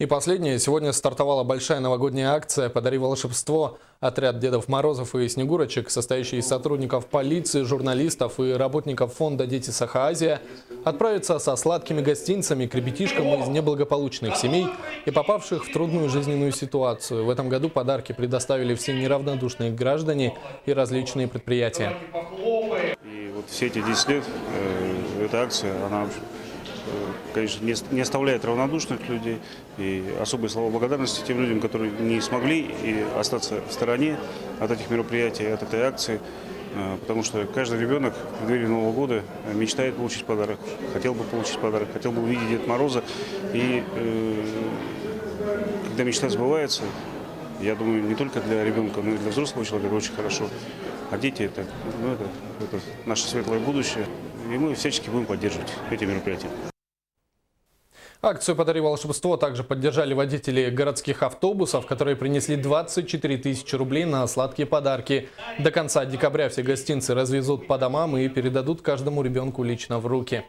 И последнее. Сегодня стартовала большая новогодняя акция «Подари волшебство». Отряд Дедов Морозов и Снегурочек, состоящий из сотрудников полиции, журналистов и работников фонда «Дети Саха-Азия», отправится со сладкими гостинцами к ребятишкам из неблагополучных семей и попавших в трудную жизненную ситуацию. В этом году подарки предоставили все неравнодушные граждане и различные предприятия. И вот все эти 10 лет эта акция, она, конечно, не оставляет равнодушных людей. И особые слова благодарности тем людям, которые не смогли и остаться в стороне от этих мероприятий, от этой акции. Потому что каждый ребенок в преддверии Нового года мечтает получить подарок, хотел бы получить подарок, хотел бы увидеть Деда Мороза. И когда мечта сбывается, я думаю, не только для ребенка, но и для взрослого человека очень хорошо. А дети это наше светлое будущее. И мы всячески будем поддерживать эти мероприятия. Акцию «Подари волшебство» также поддержали водители городских автобусов, которые принесли 24 тысячи рублей на сладкие подарки. До конца декабря все гостинцы развезут по домам и передадут каждому ребенку лично в руки.